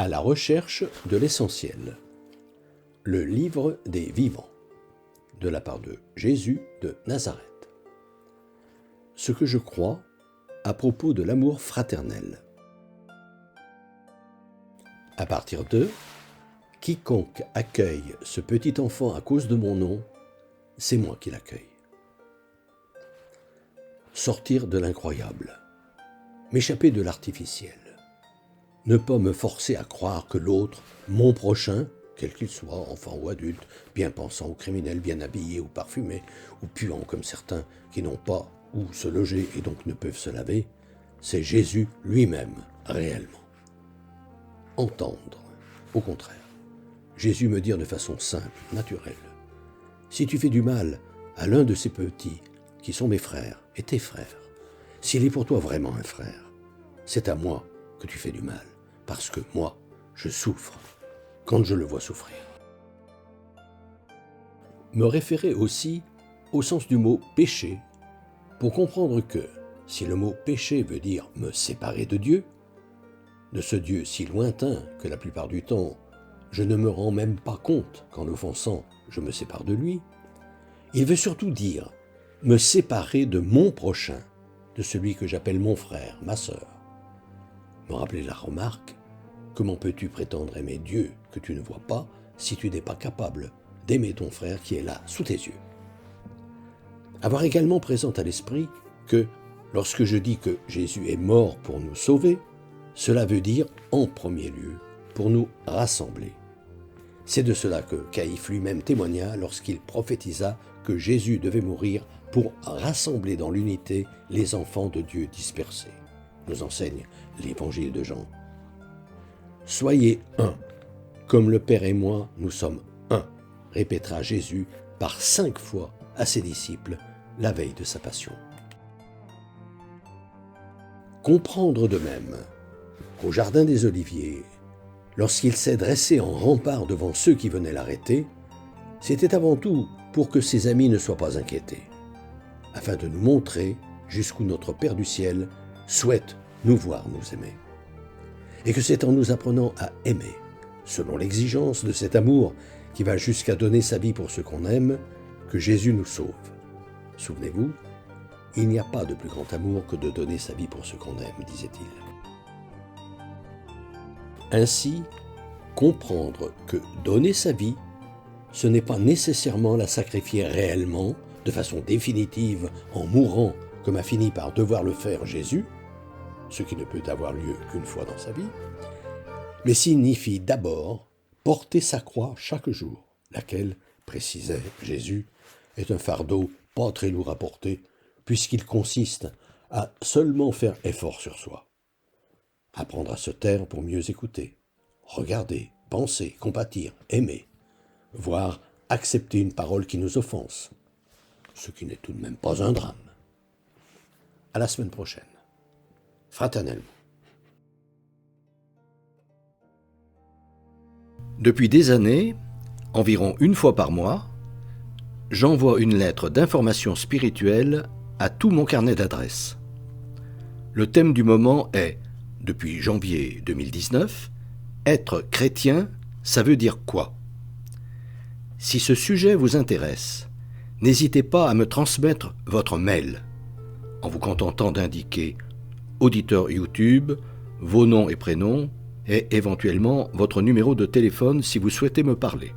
À la recherche de l'essentiel. Le livre des vivants. De la part de Jésus de Nazareth. Ce que je crois à propos de l'amour fraternel. À partir de « Quiconque accueille ce petit enfant à cause de mon nom, c'est moi qui l'accueille. » Sortir de l'incroyable. M'échapper de l'artificiel. Ne pas me forcer à croire que l'autre, mon prochain, quel qu'il soit, enfant ou adulte, bien pensant ou criminel, bien habillé ou parfumé, ou puant comme certains qui n'ont pas où se loger et donc ne peuvent se laver, c'est Jésus lui-même, réellement. Entendre, au contraire, Jésus me dire de façon simple, naturelle, si tu fais du mal à l'un de ces petits, qui sont mes frères et tes frères, s'il est pour toi vraiment un frère, c'est à moi que tu fais du mal, parce que moi, je souffre quand je le vois souffrir. Me référer aussi au sens du mot « péché » pour comprendre que, si le mot « péché » veut dire me séparer de Dieu, de ce Dieu si lointain que la plupart du temps, je ne me rends même pas compte qu'en l'offensant, je me sépare de lui, il veut surtout dire me séparer de mon prochain, de celui que j'appelle mon frère, ma sœur. Me rappeler la remarque, comment peux-tu prétendre aimer Dieu que tu ne vois pas si tu n'es pas capable d'aimer ton frère qui est là, sous tes yeux? Avoir également présent à l'esprit que, lorsque je dis que Jésus est mort pour nous sauver, cela veut dire, en premier lieu, pour nous rassembler. C'est de cela que Caïphe lui-même témoigna lorsqu'il prophétisa que Jésus devait mourir pour rassembler dans l'unité les enfants de Dieu dispersés, nous enseigne l'évangile de Jean. Soyez un, comme le Père et moi, nous sommes un, répétera Jésus par 5 fois à ses disciples la veille de sa passion. Comprendre de même qu'au Jardin des Oliviers, lorsqu'il s'est dressé en rempart devant ceux qui venaient l'arrêter, c'était avant tout pour que ses amis ne soient pas inquiétés, afin de nous montrer jusqu'où notre Père du ciel souhaite nous voir nous aimer. Et que c'est en nous apprenant à aimer, selon l'exigence de cet amour qui va jusqu'à donner sa vie pour ceux qu'on aime, que Jésus nous sauve. Souvenez-vous, il n'y a pas de plus grand amour que de donner sa vie pour ceux qu'on aime, disait-il. Ainsi, comprendre que donner sa vie, ce n'est pas nécessairement la sacrifier réellement, de façon définitive, en mourant, comme a fini par devoir le faire Jésus, ce qui ne peut avoir lieu qu'une fois dans sa vie, mais signifie d'abord porter sa croix chaque jour, laquelle, précisait Jésus, est un fardeau pas très lourd à porter, puisqu'il consiste à seulement faire effort sur soi. Apprendre à se taire pour mieux écouter, regarder, penser, compatir, aimer, voire accepter une parole qui nous offense, ce qui n'est tout de même pas un drame. À la semaine prochaine. Fraternellement. Depuis des années, environ une fois par mois, j'envoie une lettre d'information spirituelle à tout mon carnet d'adresses. Le thème du moment est, depuis janvier 2019, être chrétien, ça veut dire quoi? Si ce sujet vous intéresse, n'hésitez pas à me transmettre votre mail, en vous contentant d'indiquer auditeur YouTube, vos noms et prénoms, et éventuellement votre numéro de téléphone si vous souhaitez me parler.